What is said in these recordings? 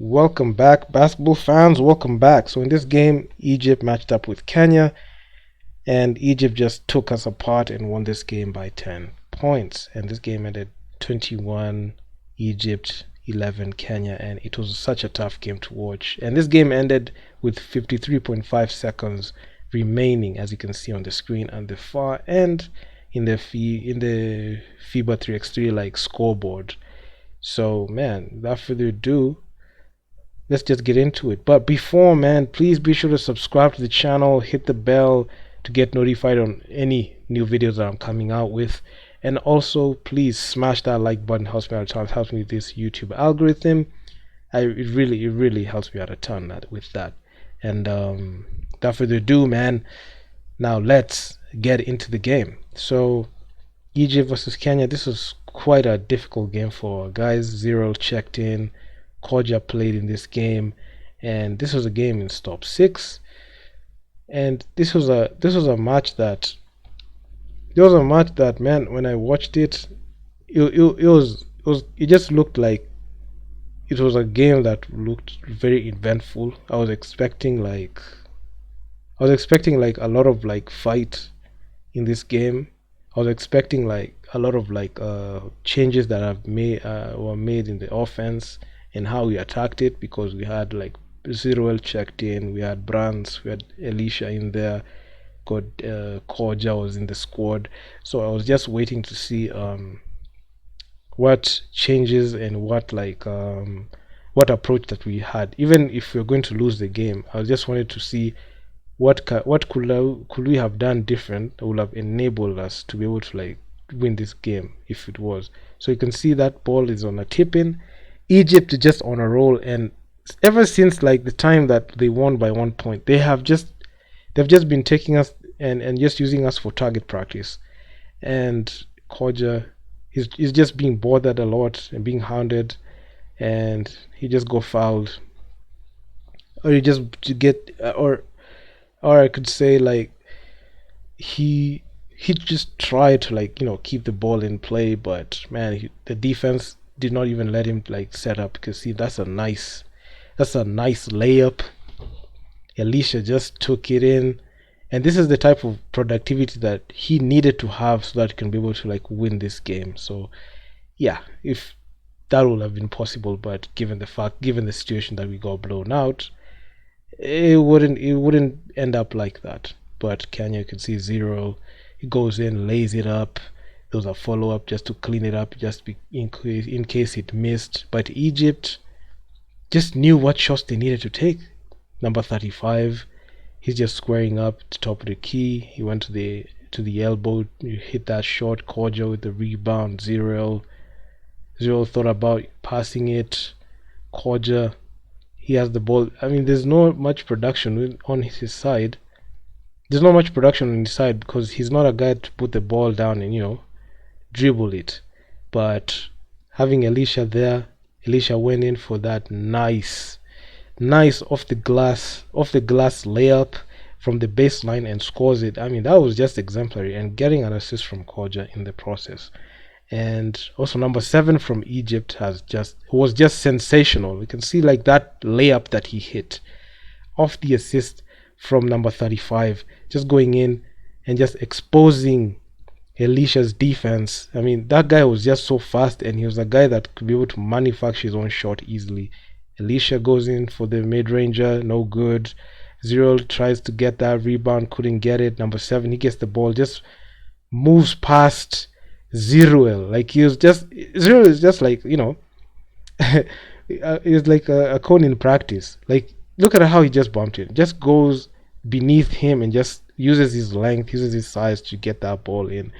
Welcome back, basketball fans. Welcome back. So, in this game, Egypt matched up with Kenya, and Egypt just took us apart and won this game by 10 points. And this game ended 21 Egypt, 11 Kenya, and it was such a tough game to watch. And this game ended with 53.5 seconds remaining, as you can see on the screen on the far end in the FIBA 3x3 like scoreboard. So, man, without further ado, let's just get into it. But before, man, please be sure to subscribe to the channel, hit the bell to get notified on any new videos that I'm coming out with. And also, please smash that like button. Helps me out a ton. It helps me with this YouTube algorithm. It really helps me out a ton with that. And without further ado, man, now let's get into the game. So, Egypt versus Kenya. This was quite a difficult game for our guys. Zero checked in. Koja played in this game, and this was a game in stop 6. And this was a match that man, when I watched it, it just looked like it was a game that looked very eventful. I was expecting like a lot of like fight in this game. I was expecting like a lot of like changes that have were made in the offense and how we attacked it, because we had like Zero checked in, we had Brands, we had Elisha in there, got Koja was in the squad. So I was just waiting to see what changes and what approach that we had. Even if we're going to lose the game, I just wanted to see what could we have done different that would have enabled us to be able to like win this game if it was. So you can see that ball is on a tip-in. Egypt is just on a roll, and ever since like the time that they won by 1 point, they've just been taking us and just using us for target practice. And Koja is just being bothered a lot and being hounded, and he just got fouled, or he just to get or I could say like he just tried to like keep the ball in play, but man, the defense did not even let him like set up. Because see, that's a nice layup. Elisha just took it in, and this is the type of productivity that he needed to have so that he can be able to like win this game. So yeah, if that would have been possible, but given the situation that we got blown out, it wouldn't end up like that. But Kenya, you can see Zero, he goes in, lays it up. There was a follow-up just to clean it up, in case it missed. But Egypt just knew what shots they needed to take. Number 35, he's just squaring up to top of the key. He went to the elbow, hit that shot. Koja with the rebound. Zero thought about passing it. Koja, he has the ball. I mean, there's not much production on his side. There's not much production on his side because he's not a guy to put the ball down and dribble it. But having Elisha there, Elisha went in for that nice off the glass layup from the baseline and scores it. I mean, that was just exemplary, and getting an assist from Koja in the process. And also number 7 from Egypt was just sensational. You can see like that layup that he hit off the assist from number 35, just going in and just exposing Elisha's defense. I mean, that guy was just so fast, and he was a guy that could be able to manufacture his own shot easily. Elisha goes in for the mid-ranger, no good. Zero tries to get that rebound, couldn't get it. Number 7, he gets the ball, just moves past Zero. Like Zero is just like, it's like a cone in practice. Like, look at how he just bumped it. Just goes beneath him and just uses his length, uses his size to get that ball in.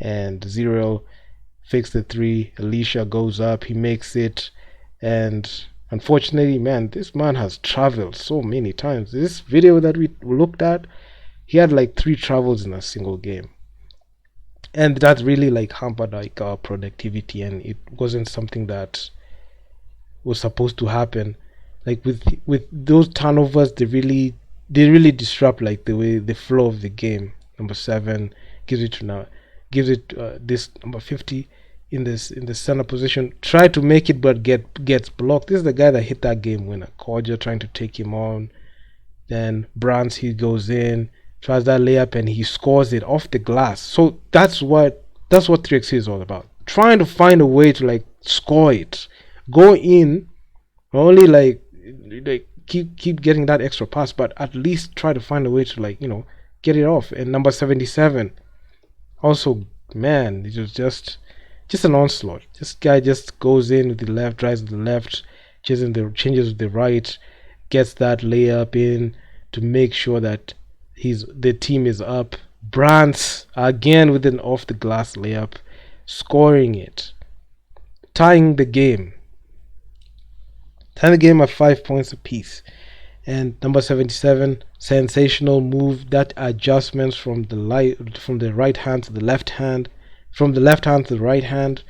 And Zero fakes the 3. Elisha goes up, he makes it. And unfortunately, man, this man has traveled so many times. This video that we looked at, he had like 3 travels in a single game. And that really like hampered like our productivity, and it wasn't something that was supposed to happen. Like with those turnovers, they really disrupt like the flow of the game. Number 7 gives it this number 50. in the center position, try to make it but gets blocked. This is the guy that hit that game winner. Kodja trying to take him on. Then Brands, he goes in, tries that layup, and he scores it off the glass. So that's what 3x3 is all about. Trying to find a way to like score it, go in, only like keep getting that extra pass, but at least try to find a way to like get it off. And number 77, also, man, it was just an onslaught. This guy just goes in with the left, drives with the left, changes with the right, gets that layup in to make sure that the team is up. Brands again with an off the glass layup, scoring it, tying the game at 5 points apiece. And number 77, sensational move. That adjustments from the right hand to the left hand, from the left hand to the right hand.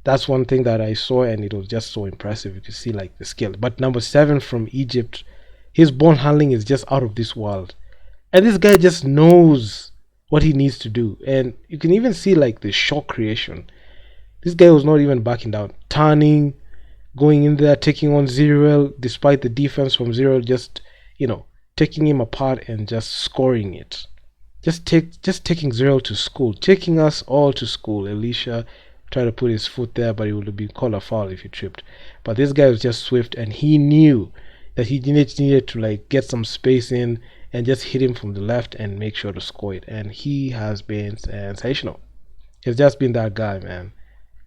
That's one thing that I saw, and it was just so impressive. You can see like the skill. But number 7 from Egypt, his ball handling is just out of this world, and this guy just knows what he needs to do. And you can even see like the shot creation. This guy was not even backing down, turning, going in there, taking on Zero, despite the defense from Zero, just taking him apart and just scoring it. Just taking Zero to school, taking us all to school. Elisha tried to put his foot there, but it would have been called a foul if he tripped. But this guy was just swift, and he knew that he needed to like get some space in and just hit him from the left and make sure to score it. And he has been sensational. He's just been that guy, man.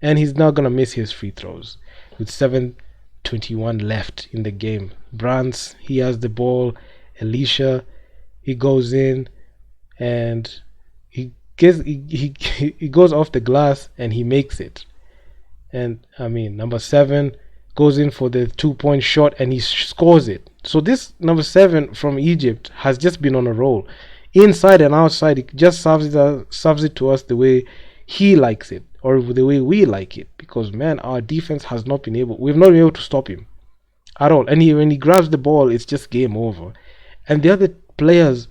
And he's not gonna miss his free throws. With 7:21 left in the game, Brands, he has the ball. Elisha, he goes in and he goes off the glass and he makes it. And I mean, number 7 goes in for the 2-point shot and he scores it. So this number 7 from Egypt has just been on a roll, inside and outside. He just serves it to us the way he likes it, or the way we like it, because man, our defense has not been able, we've not been able to stop him at all. And when he grabs the ball, it's just game over. And the other players,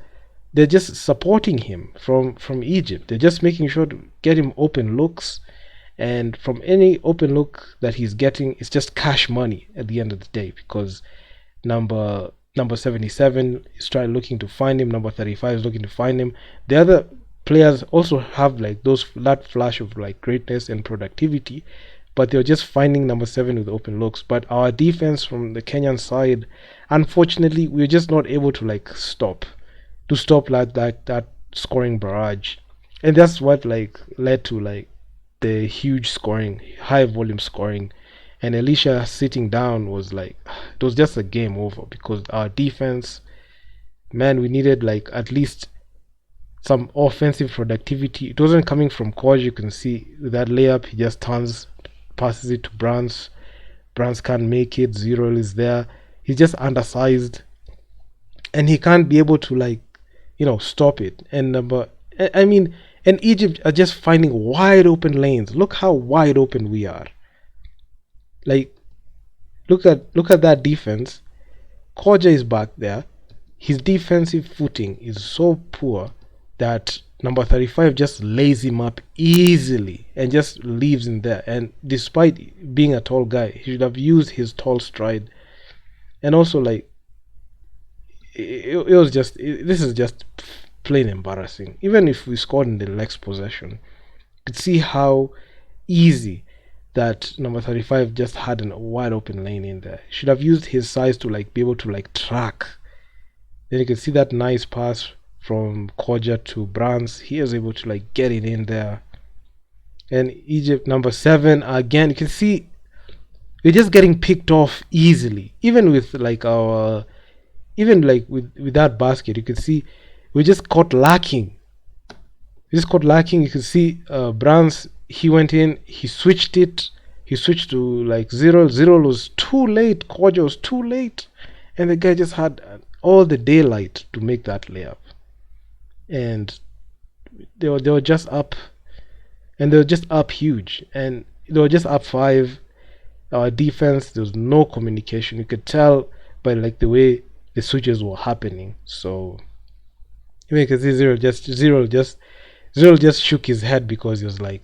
they're just supporting him from Egypt. They're just making sure to get him open looks, and from any open look that he's getting, it's just cash money at the end of the day, because number 77 is looking to find him, number 35 is looking to find him. The other players also have like that flash of like greatness and productivity, but they're just finding number 7 with open looks. But our defense from the Kenyan side, unfortunately, we're just not able to like stop like that scoring barrage. And that's what like led to like the huge scoring, high volume scoring. And Elisha sitting down was like, it was just a game over, because our defense, man, we needed like at least some offensive productivity. It wasn't coming from Kodja. You can see with that layup, he just passes it to Brands. Brands can't make it. Zero is there. He's just undersized, and he can't be able to like stop it. And and Egypt are just finding wide open lanes. Look how wide open we are. Like, look at that defense. Kodja is back there. His defensive footing is so poor that number 35 just lays him up easily and just leaves him there. And despite being a tall guy, he should have used his tall stride. And also, like, this is just plain embarrassing. Even if we scored in the next possession, you could see how easy that number 35 just had a wide open lane in there. He should have used his size to like be able to like track. Then you can see that nice pass from Kodja to Brands. He was able to like get it in there. And Egypt number 7 again, you can see we're just getting picked off easily. Even with like with that basket, you can see we just caught lacking. You can see Brands, he went in, he switched to like Zero. Zero was too late. Kodja was too late, and the guy just had all the daylight to make that layup. And they were just up, and they were just up huge, and they were just up 5. Our defense, there was no communication. You could tell by like the way the switches were happening. So you can see Zero just shook his head, because he was like,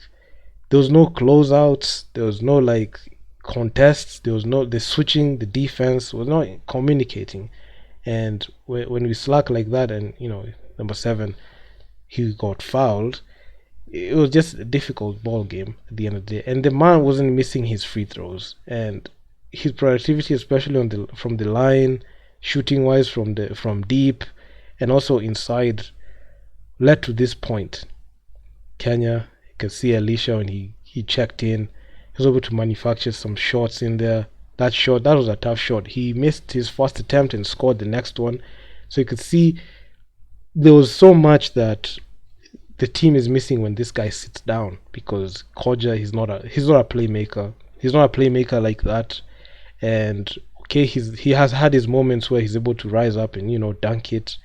There was no closeouts. There was no like contests. There was no the switching. The defense was not communicating. And when we slack like that, and number 7, he got fouled. It was just a difficult ball game at the end of the day. And the man wasn't missing his free throws, and his productivity, especially from the line, shooting wise from deep, and also inside, led to this point. Kenya, you can see Alicia when he checked in, he was able to manufacture some shots in there. That was a tough shot. He missed his first attempt and scored the next one. So you could see there was so much that the team is missing when this guy sits down, because Koja, he's not a playmaker. He's not a playmaker like that. And okay, he has had his moments where he's able to rise up and dunk it,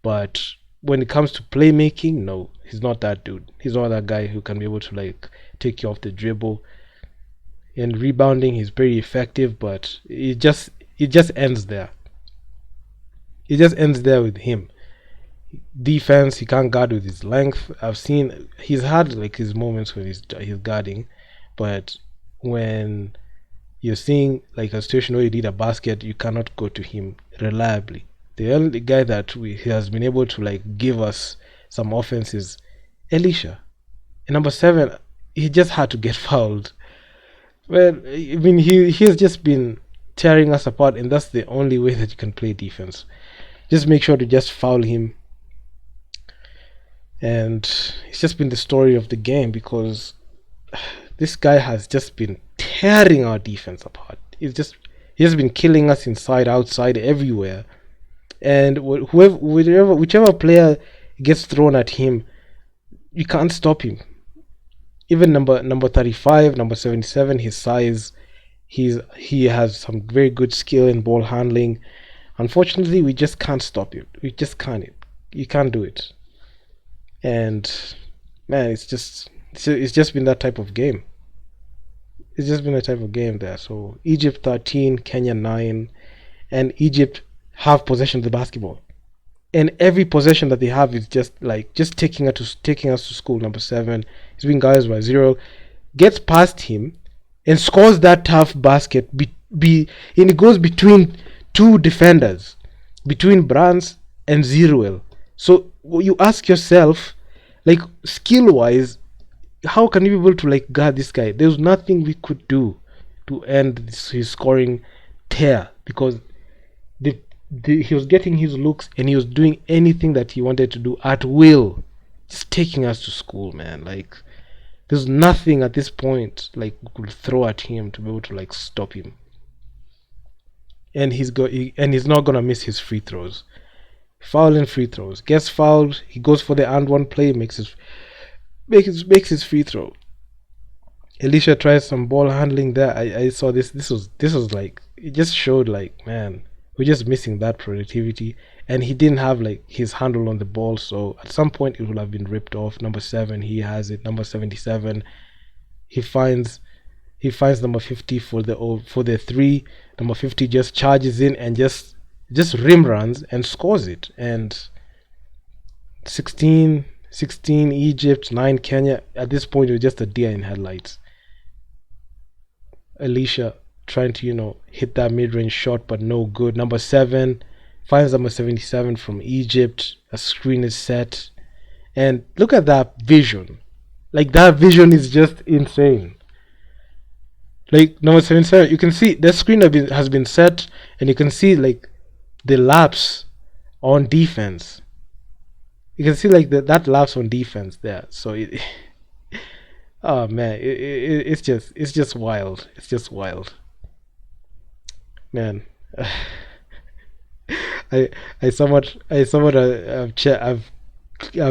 but when it comes to playmaking, no, he's not that dude. He's not that guy who can be able to like take you off the dribble. And rebounding, he's very effective, but it just ends there. It just ends there with him. Defense, he can't guard with his length. I've seen he's had like his moments when he's guarding, but when you're seeing like a situation where you need a basket, you cannot go to him reliably. The only guy that he has been able to like give us some offense is Elisha. And number 7, he just had to get fouled. Well, I mean, he has just been tearing us apart, and that's the only way that you can play defense. Just make sure to just foul him. And it's just been the story of the game, because this guy has just been tearing our defense apart. He has been killing us inside, outside, everywhere. And whichever player gets thrown at him, you can't stop him. Even number 35, number 77, his size, he has some very good skill in ball handling. Unfortunately, we just can't stop him. We just can't. You can't do it. And man, it's just been that type of game. It's just been a type of game there. So Egypt 13, Kenya 9, and Egypt have possession of the basketball. And every possession that they have is just taking us to school. Number 7, he's being guys by 0, gets past him and scores that tough basket. And it goes between 2 defenders, between Brands and Zeruel. So you ask yourself, like, skill wise, how can you be able to like guard this guy? There's nothing we could do to end his scoring tear, because he was getting his looks and he was doing anything that he wanted to do at will, just taking us to school, man. Like, there's nothing at this point like we could throw at him to be able to like stop him. And he's not gonna miss his free throws. Fouling free throws, gets fouled, he goes for the and one play, makes his free throw. Elisha tries some ball handling there. I saw this was like, it just showed like, man, we're just missing that productivity, and he didn't have like his handle on the ball, so at some point it would have been ripped off. Number 7, he has it. Number 77, he finds number 50 for the 3. Number 50 just charges in and just rim runs and scores it. And 16 Egypt, 9 Kenya. At this point it was just a deer in headlights. Alicia trying to hit that mid-range shot, but no good. Number 7 finds number 77 from Egypt. A screen is set, and look at that vision. Like, that vision is just insane. Like, number 77, you can see the screen has been set, and you can see like the lapse on defense. You can see like that lapse on defense there. So oh man, it's just wild. It's just wild, man. I've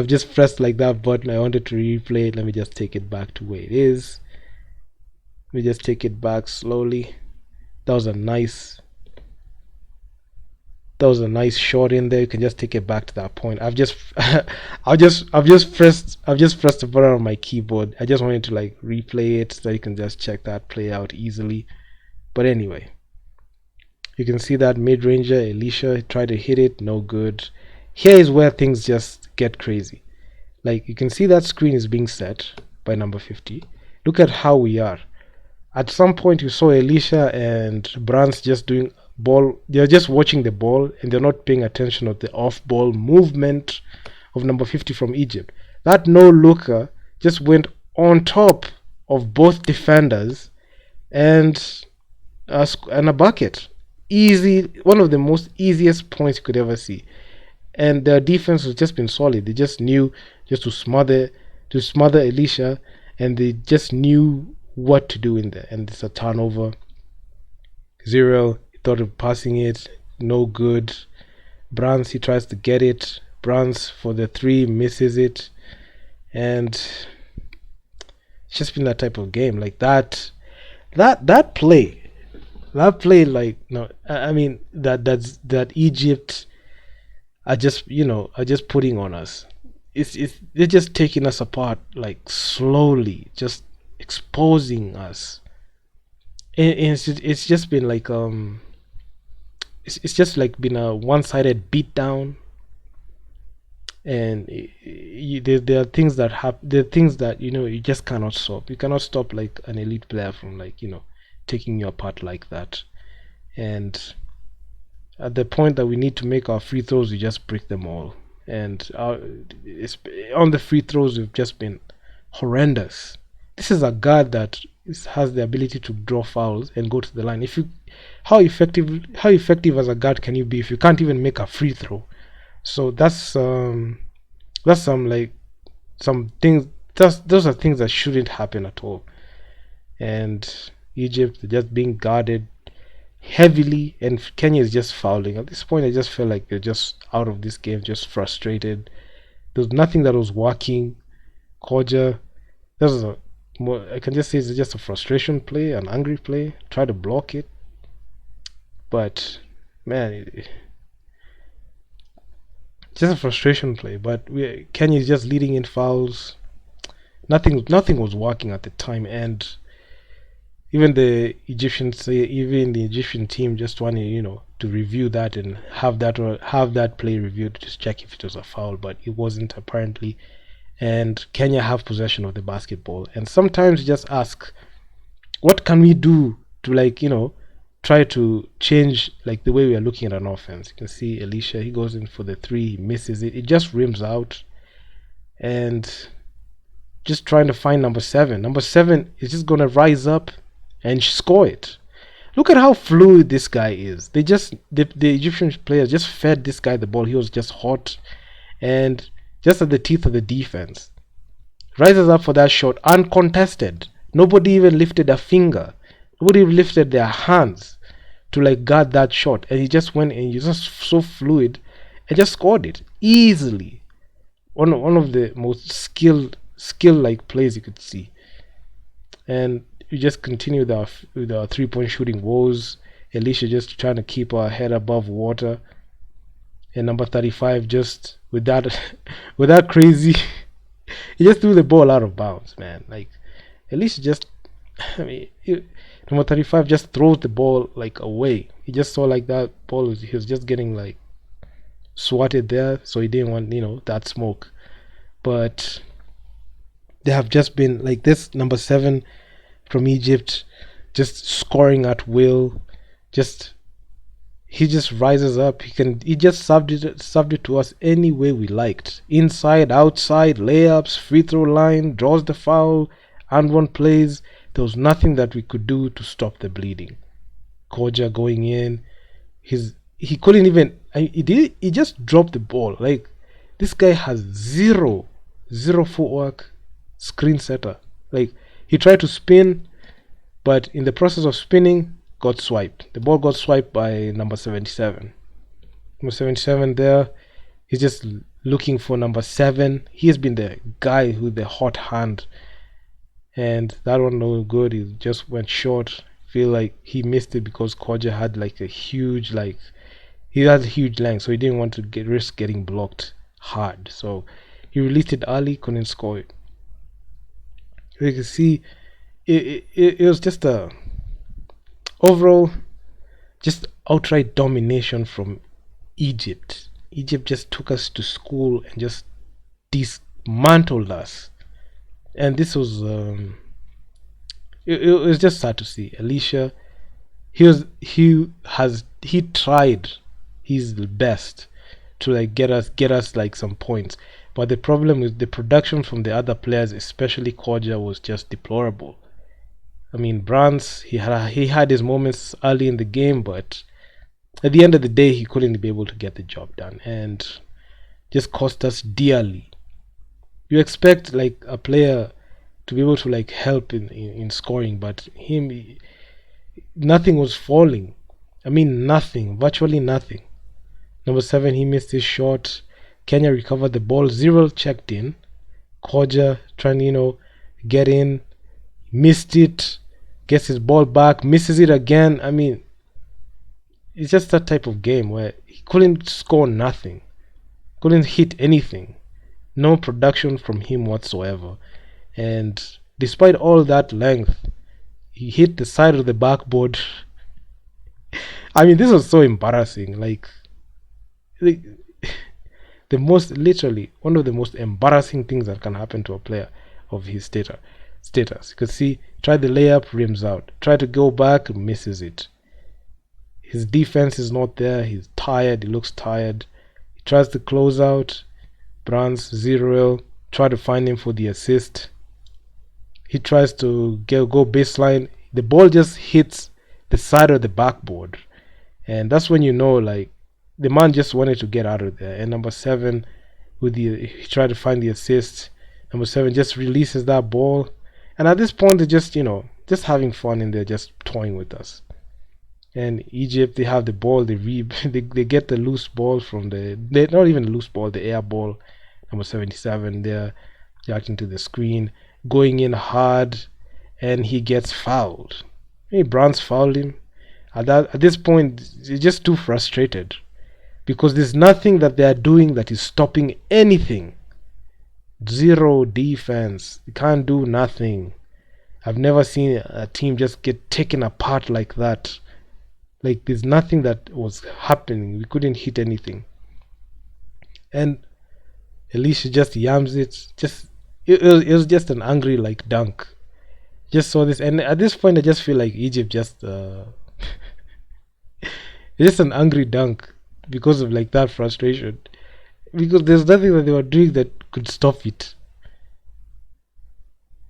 just pressed like that button. I wanted to replay it. Let me just take it back to where it is. Let me just take it back slowly. That was a nice shot in there. You can just take it back to that point. I've just pressed the button on my keyboard. I just wanted to like replay it so you can just check that play out easily. But anyway, you can see that mid-ranger Elisha tried to hit it, no good. Here is where things just get crazy. Like, you can see that screen is being set by number 50, Look at how we are. At some point, you saw Elisha and Brands just doing ball. They're just watching the ball and they're not paying attention of the off-ball movement of number 50 from Egypt. That no-looker just went on top of both defenders and and a bucket. Easy, one of the most easiest points you could ever see. And their defense has just been solid. They just knew just to smother Elisha, and they just knew what to do in there. And it's a turnover. Zero, he thought of passing it, no good. Brands, he tries to get it. Brands for the three, misses it. And it's just been that type of game. Like that play. That play, like, no, I mean that Egypt are just putting on us. It's they're just taking us apart, like slowly, just exposing us. And it's just been like it's just like been a one-sided beatdown. And there are things that there are things that you just cannot stop. You cannot stop like an elite player from, like, taking you apart like that. And at the point that we need to make our free throws, we just break them all. And on the free throws, we've just been horrendous. This is a guard that has the ability to draw fouls and go to the line. How effective as a guard can you be if you can't even make a free throw? So that's some, like, some things. Those are things that shouldn't happen at all. And Egypt just being guarded heavily, and Kenya is just fouling. At this point, I just felt like they're just out of this game, just frustrated. There was nothing that was working. Koja, I can just say it's just a frustration play, an angry play. Try to block it, but man, just a frustration play. But Kenya is just leading in fouls. Nothing was working at the time, and even the Egyptian team just wanted, to review that and have that play reviewed to just check if it was a foul, but it wasn't apparently. And Kenya have possession of the basketball, and sometimes you just ask, what can we do to, like, try to change, like, the way we are looking at an offense. You can see Elisha, he goes in for the three, he misses it, it just rims out. And just trying to find number 7 is just going to rise up and score it. Look at how fluid this guy is. The Egyptian players just fed this guy the ball. He was just hot and just at the teeth of the defense. Rises up for that shot uncontested. Nobody even lifted a finger. Nobody even lifted their hands to, like, guard that shot. And he just went and he's just so fluid and just scored it easily. One of the most skill like plays you could see. And we just continue with our 3-point shooting woes. Elisha just trying to keep our head above water. And number 35 just with that crazy, he just threw the ball out of bounds, man. Like, Elisha just, number 35 just throws the ball, like, away. He just saw, like, that ball he was just getting, like, swatted there, so he didn't want that smoke. But they have just been like this number 7 from Egypt, just scoring at will. He just rises up. He just served it to us any way we liked. Inside, outside, layups, free throw line, draws the foul, and one plays. There was nothing that we could do to stop the bleeding. Koja going in, he couldn't even. He just dropped the ball. Like, this guy has zero footwork, screen setter. Like, he tried to spin, but in the process of spinning, got swiped. The ball got swiped by number 77. Number 77 there. He's just looking for number 7. He has been the guy with the hot hand. And that one no good. He just went short. Feel like he missed it because Koja had like a huge he has a huge length, so he didn't want to risk getting blocked hard. So he released it early, couldn't score it. You can see it was just a overall just outright domination from Egypt. Egypt just took us to school and just dismantled us. And this was it was just sad to see. Alicia, he tried his best to like get us like some points, but the problem is the production from the other players, especially Koja, was just deplorable. I mean, Brands, he had his moments early in the game, but at the end of the day, he couldn't be able to get the job done, and just cost us dearly. You expect like a player to be able to like help in scoring, but nothing was falling. I mean, nothing, virtually nothing. Number 7, he missed his shot. Kenya recovered the ball. Zero checked in. Koja trying to, get in, missed it, gets his ball back, misses it again. I mean, it's just that type of game where he couldn't score nothing, couldn't hit anything, no production from him whatsoever. And despite all that length, he hit the side of the backboard. I mean, this was so embarrassing. Like the most, literally one of the most embarrassing things that can happen to a player of his status. You can see, try the layup, rims out. Try to go back, misses it. His defense is not there. He's tired. He looks tired. He tries to close out. Brands 0. Try to find him for the assist. He tries to go baseline. The ball just hits the side of the backboard, and that's when you know, like, the man just wanted to get out of there. And number 7, he tried to find the assist. Number 7 just releases that ball, and at this point they're just just having fun in there, just toying with us. And Egypt, they have the ball, they get the loose ball from they're not even a loose ball, the air ball. Number 77, they're reacting to the screen, going in hard, and he gets fouled. Hey, Brands fouled him. At this point, he's just too frustrated because there's nothing that they are doing that is stopping anything. Zero defense. You can't do nothing. I've never seen a team just get taken apart like that. Like, there's nothing that was happening. We couldn't hit anything. And Alicia just yams it. It was just an angry like dunk. Just saw this, and at this point I just feel like Egypt just it's just an angry dunk because of like that frustration. Because there's nothing that they were doing that could stop it.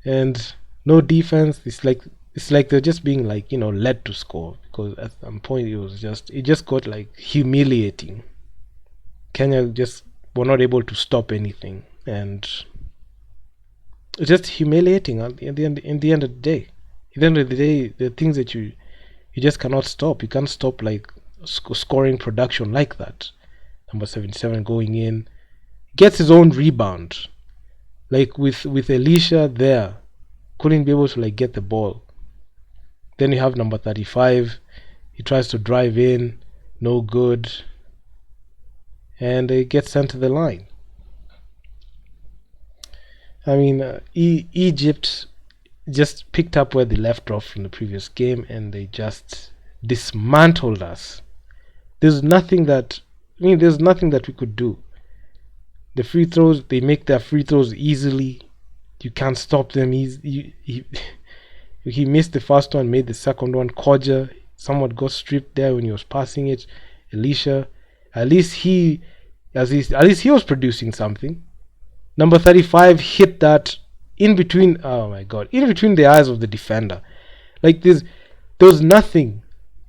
And no defense. It's like they're just being like, led to score, because at some point it just got like humiliating. Kenya just were not able to stop anything, and it's just humiliating in the end of the day. At the end of the day, the things that you just cannot stop. You can't stop like scoring production like that. Number 77 going in, gets his own rebound, like with Alicia there, couldn't be able to like get the ball. Then you have number 35, he tries to drive in, no good, and he gets sent to the line. I mean, Egypt just picked up where they left off from the previous game, and they just dismantled us. There's nothing that we could do. The free throws, they make their free throws easily. You can't stop them. He missed the first one, made the second one. Koja somewhat got stripped there when he was passing it. Alicia, at least he was producing something. Number 35 hit that in between. Oh my god! In between the eyes of the defender, like there was nothing,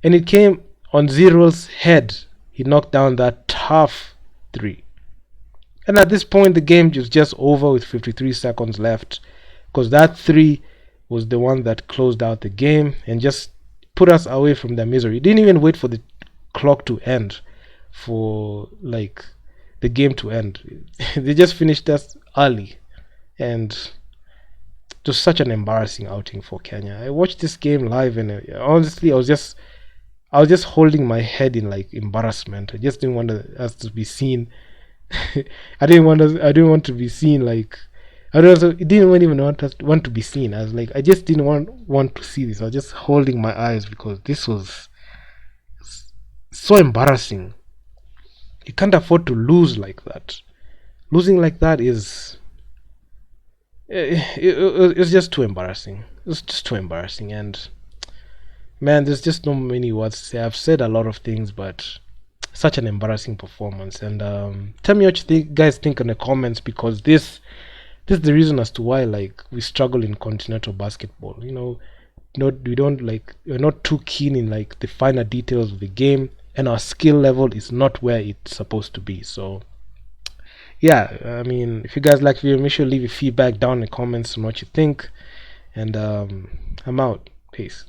and it came on Zero's head. He knocked down that tough 3. And at this point, the game was just over with 53 seconds left, because that 3 was the one that closed out the game and just put us away from their misery. Didn't even wait for the clock to end, for like the game to end. They just finished us early, and it was such an embarrassing outing for Kenya. I watched this game live, and honestly, I was just holding my head in like embarrassment. I just didn't want us to be seen. I didn't want to be seen like. Didn't even want to be seen. I was like, I just didn't want to see this. I was just holding my eyes because this was so embarrassing. You can't afford to lose like that. Losing like that is it's just too embarrassing. it's just too embarrassing. And man, there's just no many words to say. I've said a lot of things, but such an embarrassing performance. And tell me what you guys think in the comments, because this is the reason as to why like we struggle in continental basketball. We don't like, we're not too keen in like the finer details of the game, and our skill level is not where it's supposed to be. So yeah, I mean, if you guys like the video, make sure to leave your feedback down in the comments on what you think. And I'm out. Peace.